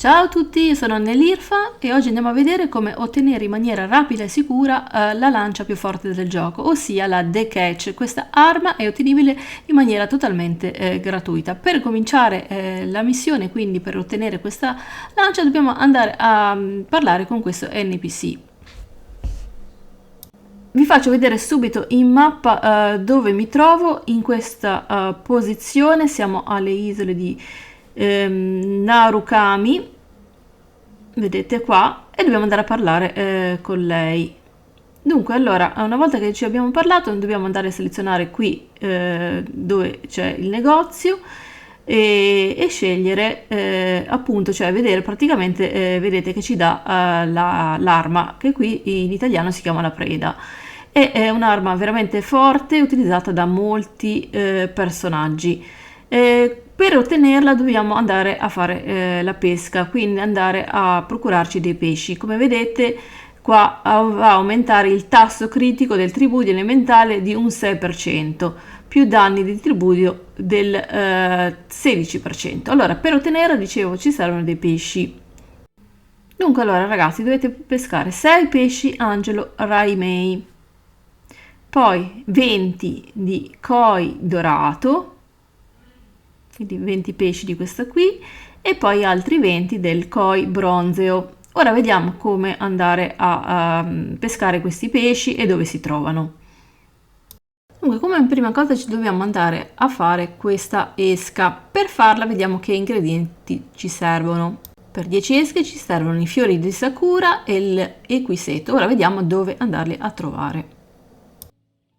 Ciao a tutti, io sono Nell'Irfa e oggi andiamo a vedere come ottenere in maniera rapida e sicura la lancia più forte del gioco, ossia la The Catch. Questa arma è ottenibile in maniera totalmente gratuita. Per cominciare la missione, quindi per ottenere questa lancia, dobbiamo andare a parlare con questo NPC. Vi faccio vedere subito in mappa dove mi trovo. In questa posizione siamo alle isole di Narukami, vedete qua, e dobbiamo andare a parlare con lei. Dunque, allora, una volta che ci abbiamo parlato, dobbiamo andare a selezionare qui dove c'è il negozio e scegliere appunto, cioè vedere praticamente, vedete che ci dà l'arma, che qui in italiano si chiama la preda. È un'arma veramente forte, utilizzata da molti personaggi. Per ottenerla dobbiamo andare a fare la pesca, quindi andare a procurarci dei pesci. Come vedete qua va a aumentare il tasso critico del tributo elementale di un 6%, più danni di tributo del 16%. Allora, per ottenerla, dicevo, ci servono dei pesci. Dunque, allora ragazzi, dovete pescare 6 pesci Angelo Raimei, poi 20 di koi dorato, quindi 20 pesci di questa qui, e poi altri 20 del koi bronzeo. Ora vediamo come andare a pescare questi pesci e dove si trovano. Dunque, come prima cosa ci dobbiamo andare a fare questa esca. Per farla vediamo che ingredienti ci servono. Per 10 esche ci servono i fiori di sakura e l'equiseto. Ora vediamo dove andarli a trovare.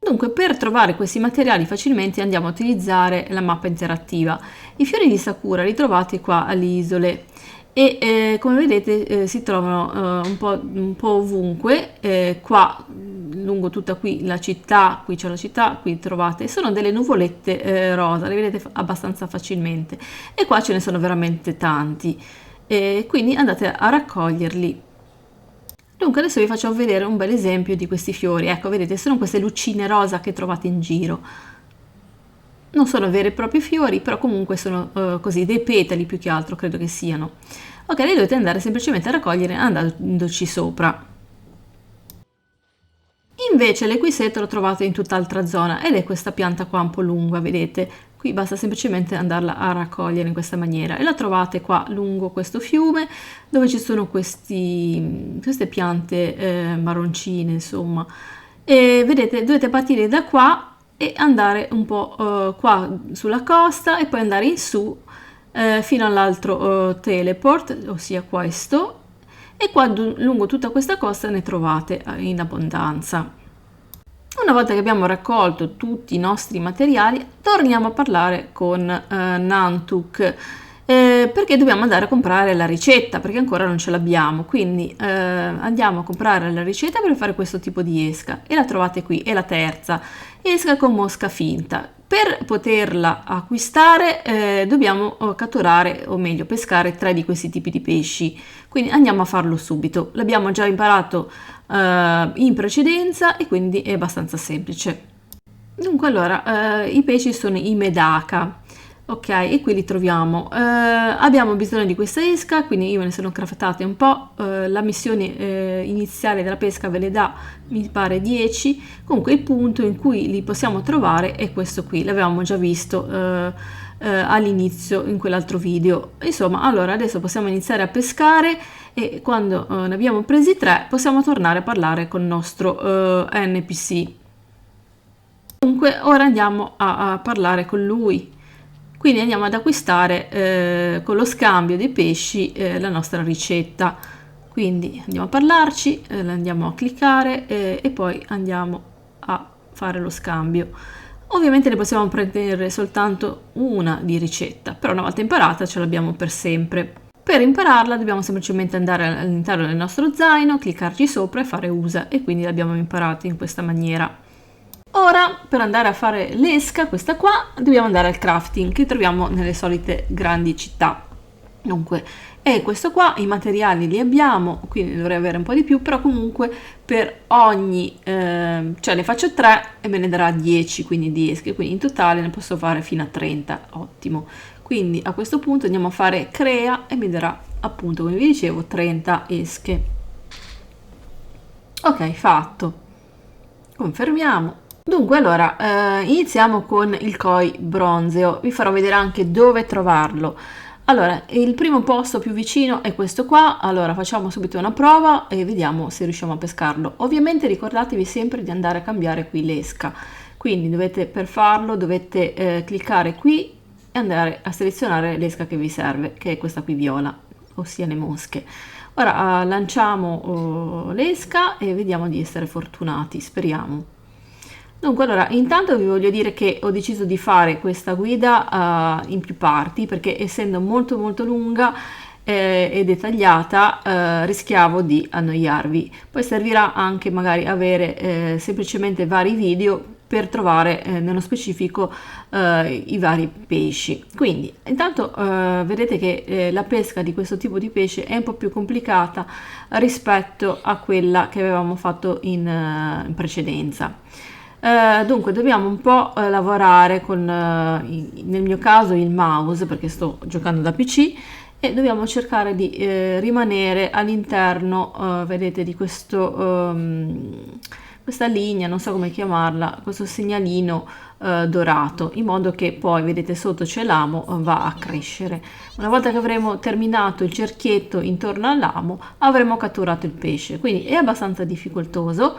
Dunque, per trovare questi materiali facilmente andiamo a utilizzare la mappa interattiva. I fiori di sakura li trovate qua alle isole e come vedete si trovano un po' ovunque, qua lungo tutta qui la città, qui c'è la città, qui trovate, sono delle nuvolette rosa, le vedete abbastanza facilmente, e qua ce ne sono veramente tanti, quindi andate a raccoglierli. Dunque adesso vi faccio vedere un bel esempio di questi fiori. Ecco, vedete, sono queste lucine rosa che trovate in giro. Non sono veri e propri fiori, però comunque sono così, dei petali più che altro, credo che siano. Ok, li dovete andare semplicemente a raccogliere andandoci sopra. Invece l'equiseto lo trovate in tutt'altra zona ed è questa pianta qua un po' lunga, vedete? Qui basta semplicemente andarla a raccogliere in questa maniera e la trovate qua lungo questo fiume dove ci sono queste piante marroncine, insomma. E vedete, dovete partire da qua e andare un po' qua sulla costa e poi andare in su fino all'altro teleport, ossia questo, e qua lungo tutta questa costa ne trovate in abbondanza. Una volta che abbiamo raccolto tutti i nostri materiali, torniamo a parlare con Nantuk, perché dobbiamo andare a comprare la ricetta, perché ancora non ce l'abbiamo. Quindi andiamo a comprare la ricetta per fare questo tipo di esca, e la trovate qui, è la terza, esca con mosca finta. Per poterla acquistare dobbiamo catturare, o meglio pescare, 3 di questi tipi di pesci, quindi andiamo a farlo subito. L'abbiamo già imparato in precedenza e quindi è abbastanza semplice. Dunque, allora, i pesci sono i medaka, ok, e qui li troviamo. Abbiamo bisogno di questa esca, quindi io me ne sono craftate un po'. La missione iniziale della pesca ve le dà, mi pare, 10. Comunque il punto in cui li possiamo trovare è questo qui, l'avevamo già visto all'inizio in quell'altro video. Insomma, allora adesso possiamo iniziare a pescare e quando ne abbiamo presi 3 possiamo tornare a parlare con il nostro NPC. Dunque ora andiamo a parlare con lui, quindi andiamo ad acquistare con lo scambio dei pesci la nostra ricetta. Quindi andiamo a parlarci, andiamo a cliccare e poi andiamo a fare lo scambio. Ovviamente ne possiamo prendere soltanto una di ricetta, però una volta imparata ce l'abbiamo per sempre. Per impararla dobbiamo semplicemente andare all'interno del nostro zaino, cliccarci sopra e fare usa, e quindi l'abbiamo imparata in questa maniera. Ora, per andare a fare l'esca, questa qua, dobbiamo andare al crafting, che troviamo nelle solite grandi città. Dunque, è questo qua, i materiali li abbiamo, quindi dovrei avere un po' di più, però comunque per ogni, cioè ne faccio 3 e me ne darà 10, quindi di esche, quindi in totale ne posso fare fino a 30, ottimo. Quindi a questo punto andiamo a fare crea e mi darà appunto, come vi dicevo, 30 esche. Ok, fatto. Confermiamo. Dunque, allora, iniziamo con il koi bronzeo. Vi farò vedere anche dove trovarlo. Allora, il primo posto più vicino è questo qua. Allora, facciamo subito una prova e vediamo se riusciamo a pescarlo. Ovviamente ricordatevi sempre di andare a cambiare qui l'esca. Quindi per farlo dovete cliccare qui e andare a selezionare l'esca che vi serve, che è questa qui viola, ossia le mosche. Ora lanciamo l'esca e vediamo di essere fortunati, speriamo. Dunque, allora, intanto vi voglio dire che ho deciso di fare questa guida in più parti perché essendo molto molto lunga e dettagliata rischiavo di annoiarvi. Poi servirà anche magari avere semplicemente vari video per trovare nello specifico i vari pesci. Quindi intanto vedete che la pesca di questo tipo di pesce è un po' più complicata rispetto a quella che avevamo fatto in precedenza. Dunque dobbiamo un po' lavorare con nel mio caso il mouse perché sto giocando da PC e dobbiamo cercare di rimanere all'interno vedete di questo questa linea, non so come chiamarla, questo segnalino dorato, in modo che poi vedete sotto c'è l'amo, va a crescere. Una volta che avremo terminato il cerchietto intorno all'amo avremo catturato il pesce, quindi è abbastanza difficoltoso.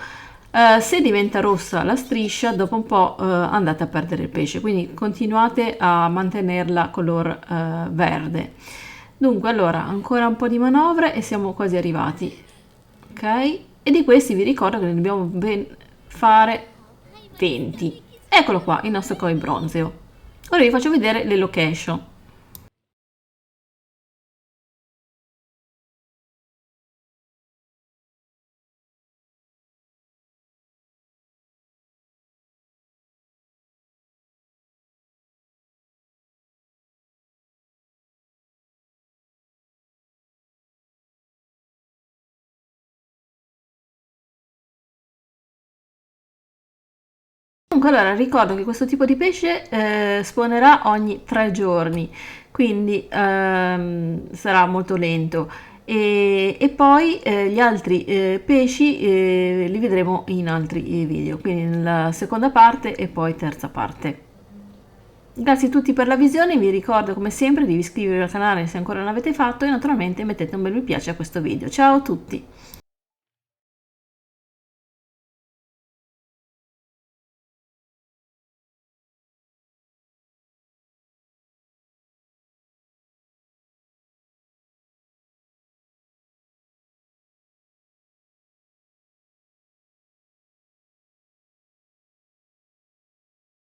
Se diventa rossa la striscia, dopo un po' andate a perdere il pesce, quindi continuate a mantenerla color verde. Dunque, allora, ancora un po' di manovre e siamo quasi arrivati. Ok? E di questi vi ricordo che ne dobbiamo fare 20. Eccolo qua, il nostro koi bronzeo. Ora vi faccio vedere le location. Comunque allora ricordo che questo tipo di pesce spawnerà ogni 3 giorni, quindi sarà molto lento e poi gli altri pesci li vedremo in altri video, quindi nella seconda parte e poi terza parte. Grazie a tutti per la visione, vi ricordo come sempre di iscrivervi al canale se ancora non l'avete fatto e naturalmente mettete un bel mi piace a questo video. Ciao a tutti!